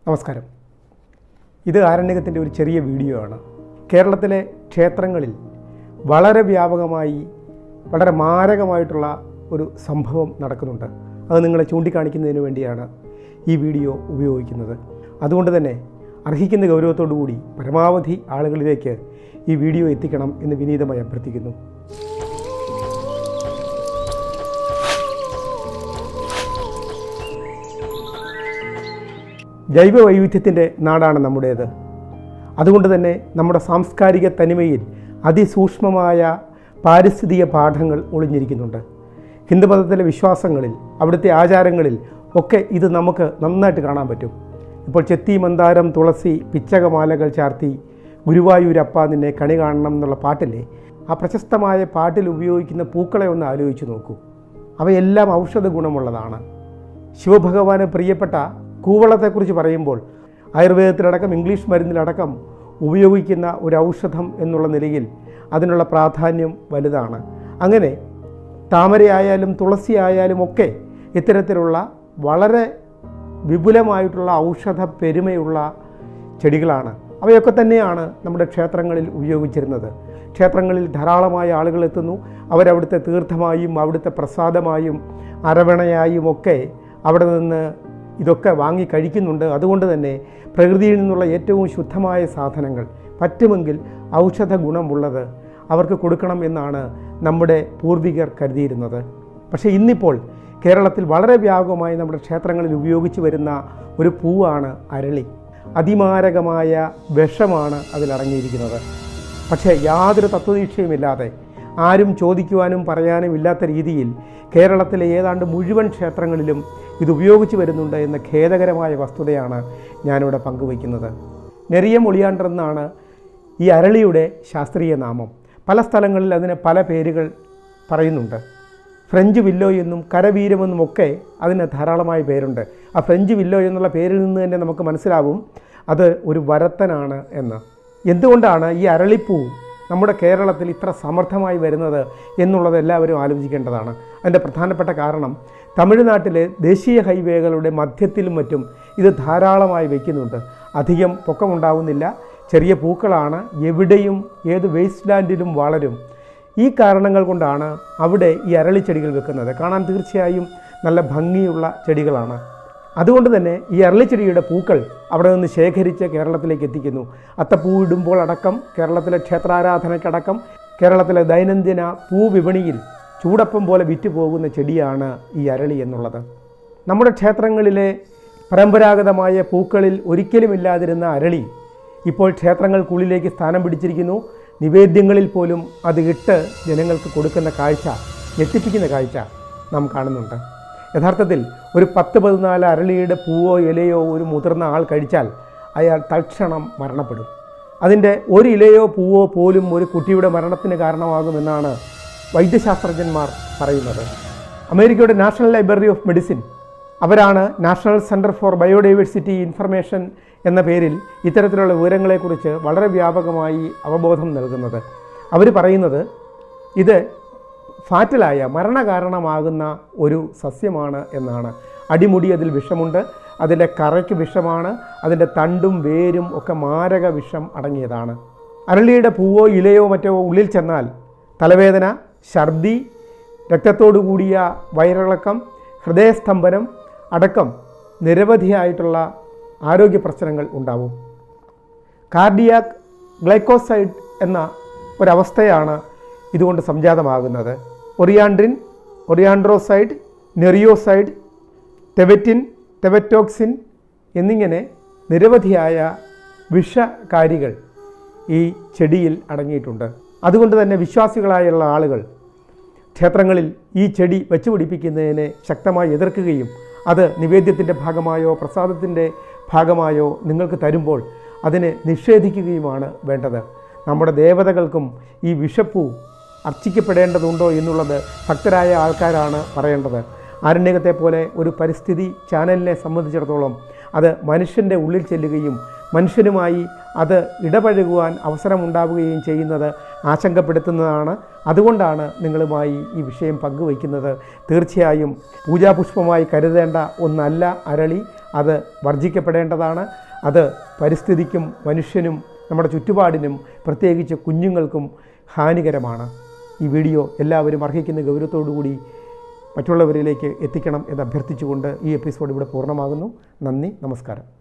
നമസ്കാരം. ഇത് ആരണ്യകത്തിൻ്റെ ഒരു ചെറിയ വീഡിയോ ആണ്. കേരളത്തിലെ ക്ഷേത്രങ്ങളിൽ വളരെ വ്യാപകമായി വളരെ മാരകമായിട്ടുള്ള ഒരു സംഭവം നടക്കുന്നുണ്ട്. അത് നിങ്ങളെ ചൂണ്ടിക്കാണിക്കുന്നതിന് വേണ്ടിയാണ് ഈ വീഡിയോ ഉപയോഗിക്കുന്നത്. അതുകൊണ്ട് തന്നെ അർഹിക്കുന്ന ഗൗരവത്തോടു കൂടി പരമാവധി ആളുകളിലേക്ക് ഈ വീഡിയോ എത്തിക്കണം എന്ന് വിനീതമായി അഭ്യർത്ഥിക്കുന്നു. ജൈവ വൈവിധ്യത്തിൻ്റെ നാടാണ് നമ്മുടേത്. അതുകൊണ്ട് തന്നെ നമ്മുടെ സാംസ്കാരിക തനിമയിൽ അതിസൂക്ഷ്മമായ പാരിസ്ഥിതിക പാഠങ്ങൾ ഒളിഞ്ഞിരിക്കുന്നുണ്ട്. ഹിന്ദുമതത്തിലെ വിശ്വാസങ്ങളിൽ, അവിടുത്തെ ആചാരങ്ങളിൽ ഒക്കെ ഇത് നമുക്ക് നന്നായിട്ട് കാണാൻ പറ്റും. ഇപ്പോൾ ചെത്തി, മന്ദാരം, തുളസി, പിച്ചകമാലകൾ ചാർത്തി ഗുരുവായൂരപ്പ നിന്നെ കണി കാണണം എന്നുള്ള പാട്ടില്ലേ, ആ പ്രശസ്തമായ പാട്ടിൽ ഉപയോഗിക്കുന്ന പൂക്കളെ ഒന്ന് ആലോചിച്ച് നോക്കൂ. അവയെല്ലാം ഔഷധ ഗുണമുള്ളതാണ്. ശിവഭഗവാന് പ്രിയപ്പെട്ട കൂവളത്തെക്കുറിച്ച് പറയുമ്പോൾ ആയുർവേദത്തിലടക്കം ഇംഗ്ലീഷ് മരുന്നിലടക്കം ഉപയോഗിക്കുന്ന ഒരു ഔഷധം എന്നുള്ള നിലയിൽ അതിനുള്ള പ്രാധാന്യം വലുതാണ്. അങ്ങനെ താമരയായാലും തുളസി ആയാലും ഒക്കെ ഇത്തരത്തിലുള്ള വളരെ വിപുലമായിട്ടുള്ള ഔഷധ പെരുമയുള്ള ചെടികളാണ്. അവയൊക്കെ തന്നെയാണ് നമ്മുടെ ക്ഷേത്രങ്ങളിൽ ഉപയോഗിച്ചിരുന്നത്. ക്ഷേത്രങ്ങളിൽ ധാരാളമായ ആളുകൾ എത്തുന്നു. അവരവിടുത്തെ തീർത്ഥമായും അവിടുത്തെ പ്രസാദമായും അരവണയായും ഒക്കെ അവിടെ നിന്ന് ഇതൊക്കെ വാങ്ങി കഴിക്കുന്നുണ്ട്. അതുകൊണ്ട് തന്നെ പ്രകൃതിയിൽ നിന്നുള്ള ഏറ്റവും ശുദ്ധമായ സാധനങ്ങൾ, പറ്റുമെങ്കിൽ ഔഷധ ഗുണമുള്ളത് അവർക്ക് കൊടുക്കണം എന്നാണ് നമ്മുടെ പൂർവികർ കരുതിയിരുന്നത്. പക്ഷേ ഇന്നിപ്പോൾ കേരളത്തിൽ വളരെ വ്യാപകമായി നമ്മുടെ ക്ഷേത്രങ്ങളിൽ ഉപയോഗിച്ച് വരുന്ന ഒരു പൂവാണ് അരളി. അതിമാരകമായ വിഷമാണ് അതിലടങ്ങിയിരിക്കുന്നത്. പക്ഷേ യാതൊരു തത്വദീക്ഷയുമില്ലാതെ, ആരും ചോദിക്കുവാനും പറയാനും ഇല്ലാത്ത രീതിയിൽ കേരളത്തിലെ ഏതാണ്ട് മുഴുവൻ ക്ഷേത്രങ്ങളിലും ഇത് ഉപയോഗിച്ച് വരുന്നുണ്ട് എന്ന ഖേദകരമായ വസ്തുതയാണ് ഞാനിവിടെ പങ്കുവയ്ക്കുന്നത്. നെറിയം ഒളിയാണ്ടർ എന്നാണ് ഈ അരളിയുടെ ശാസ്ത്രീയ നാമം. പല സ്ഥലങ്ങളിൽ അതിന് പല പേരുകൾ പറയുന്നുണ്ട്. ഫ്രഞ്ച് വില്ലോ എന്നും കരവീരമെന്നും ഒക്കെ അതിന് ധാരാളമായ പേരുണ്ട്. ആ ഫ്രഞ്ച് വില്ലോ എന്നുള്ള പേരിൽ നിന്ന് തന്നെ നമുക്ക് മനസ്സിലാവും അത് ഒരു വരത്തനാണ് എന്ന്. എന്തുകൊണ്ടാണ് ഈ അരളിപ്പൂ നമ്മുടെ കേരളത്തിൽ ഇത്ര സമർത്ഥമായി വരുന്നത് എന്നുള്ളത് എല്ലാവരും ആലോചിക്കേണ്ടതാണ്. അതിൻ്റെ പ്രധാനപ്പെട്ട കാരണം തമിഴ്നാട്ടിലെ ദേശീയ ഹൈവേകളുടെ മധ്യത്തിലും മറ്റും ഇത് ധാരാളമായി വയ്ക്കുന്നുണ്ട്. അധികം പൊക്കമുണ്ടാവുന്നില്ല, ചെറിയ പൂക്കളാണ്, എവിടെയും ഏത് വേസ്റ്റ് ലാൻഡിലും വളരും. ഈ കാരണങ്ങൾ കൊണ്ടാണ് അവിടെ ഈ അരളിച്ചെടികൾ വെക്കുന്നത്. കാണാൻ തീർച്ചയായും നല്ല ഭംഗിയുള്ള ചെടികളാണ്. അതുകൊണ്ട് തന്നെ ഈ അരളിച്ചെടിയുടെ പൂക്കൾ അവിടെ നിന്ന് ശേഖരിച്ച് കേരളത്തിലേക്ക് എത്തിക്കുന്നു. അത്തപ്പൂ ഇടുമ്പോൾ അടക്കം, കേരളത്തിലെ ക്ഷേത്രാരാധനയ്ക്കടക്കം, കേരളത്തിലെ ദൈനംദിന പൂവിപണിയിൽ ചൂടപ്പം പോലെ വിറ്റുപോകുന്ന ചെടിയാണ് ഈ അരളി എന്നുള്ളത്. നമ്മുടെ ക്ഷേത്രങ്ങളിലെ പരമ്പരാഗതമായ പൂക്കളിൽ ഒരിക്കലുമില്ലാതിരുന്ന അരളി ഇപ്പോൾ ക്ഷേത്രങ്ങൾക്കുള്ളിലേക്ക് സ്ഥാനം പിടിച്ചിരിക്കുന്നു. നിവേദ്യങ്ങളിൽ പോലും അത് ഇട്ട് ജനങ്ങൾക്ക് കൊടുക്കുന്ന കാഴ്ച, ഞെട്ടിപ്പിക്കുന്ന കാഴ്ച നാം കാണുന്നുണ്ട്. യഥാർത്ഥത്തിൽ ഒരു 10-14 അരളിയുടെ പൂവോ ഇലയോ ഒരു മുതിർന്ന ആൾ കഴിച്ചാൽ അയാൾ തൽക്ഷണം മരണപ്പെടും. അതിൻ്റെ ഒരു ഇലയോ പൂവോ പോലും ഒരു കുട്ടിയുടെ മരണത്തിന് കാരണമാകുമെന്നാണ് വൈദ്യശാസ്ത്രജ്ഞന്മാർ പറയുന്നത്. അമേരിക്കയുടെ നാഷണൽ ലൈബ്രറി ഓഫ് മെഡിസിൻ, അവരാണ് national centre for biodiversity information എന്ന പേരിൽ ഇത്തരത്തിലുള്ള വിവരങ്ങളെക്കുറിച്ച് വളരെ വ്യാപകമായി അവബോധം നൽകുന്നത്. അവർ പറയുന്നത് ഇത് ഫാറ്റലായ മരണകാരണമാകുന്ന ഒരു സസ്യമാണ് എന്നാണ്. അടിമുടി അതിൽ വിഷമുണ്ട്, അതിൻ്റെ കറയ്ക്ക് വിഷമാണ്, അതിൻ്റെ തണ്ടും വേരും ഒക്കെ മാരക വിഷം അടങ്ങിയതാണ്. അരളിയുടെ പൂവോ ഇലയോ മറ്റോ ഉള്ളിൽ ചെന്നാൽ തലവേദന, ഛർദി, രക്തത്തോടു കൂടിയ വയറിളക്കം, ഹൃദയസ്തംഭനം അടക്കം നിരവധിയായിട്ടുള്ള ആരോഗ്യ പ്രശ്നങ്ങൾ ഉണ്ടാവും. കാർഡിയാക് ഗ്ലൈക്കോസൈഡ് എന്ന ഒരവസ്ഥയാണ് ഇതുകൊണ്ട് സംജാതമാകുന്നത്. ഒറിയാൻഡ്രിൻ, ഒറിയാൻഡ്രോസൈഡ്, നെറിയോസൈഡ്, തെവറ്റിൻ, തെവറ്റോക്സിൻ എന്നിങ്ങനെ നിരവധിയായ വിഷകാരികൾ ഈ ചെടിയിൽ അടങ്ങിയിട്ടുണ്ട്. അതുകൊണ്ട് തന്നെ വിശ്വാസികളായുള്ള ആളുകൾ ക്ഷേത്രങ്ങളിൽ ഈ ചെടി വെച്ചുപിടിപ്പിക്കുന്നതിനെ ശക്തമായി എതിർക്കുകയും അത് നിവേദ്യത്തിൻ്റെ ഭാഗമായോ പ്രസാദത്തിൻ്റെ ഭാഗമായോ നിങ്ങൾക്ക് തരുമ്പോൾ അതിനെ നിഷേധിക്കുകയുമാണ് വേണ്ടത്. നമ്മുടെ ദേവതകൾക്കും ഈ വിഷപ്പൂ അർച്ചിക്കപ്പെടേണ്ടതുണ്ടോ എന്നുള്ളത് ഭക്തരായ ആൾക്കാരാണ് പറയേണ്ടത്. ആരണ്യകത്തെ പോലെ ഒരു പരിസ്ഥിതി ചാനലിനെ സംബന്ധിച്ചിടത്തോളം അത് മനുഷ്യൻ്റെ ഉള്ളിൽ ചെല്ലുകയും മനുഷ്യനുമായി അത് ഇടപഴകുവാൻ അവസരമുണ്ടാവുകയും ചെയ്യുന്നത് ആശങ്കപ്പെടുത്തുന്നതാണ്. അതുകൊണ്ടാണ് നിങ്ങളുമായി ഈ വിഷയം പങ്കുവയ്ക്കുന്നത്. തീർച്ചയായും പൂജാപുഷ്പമായി കരുതേണ്ട ഒന്നല്ല അരളി. അത് വർജിക്കപ്പെടേണ്ടതാണ്. അത് പരിസ്ഥിതിക്കും മനുഷ്യനും നമ്മുടെ ചുറ്റുപാടിനും പ്രത്യേകിച്ച് കുഞ്ഞുങ്ങൾക്കും ഹാനികരമാണ്. ഈ വീഡിയോ എല്ലാവരും അർഹിക്കുന്ന ഗൗരവത്തോടുകൂടി മറ്റുള്ളവരിലേക്ക് എത്തിക്കണം എന്ന് അഭ്യർത്ഥിച്ചുകൊണ്ട് ഈ എപ്പിസോഡ് ഇവിടെ പൂർണ്ണമാകുന്നു. നന്ദി, നമസ്കാരം.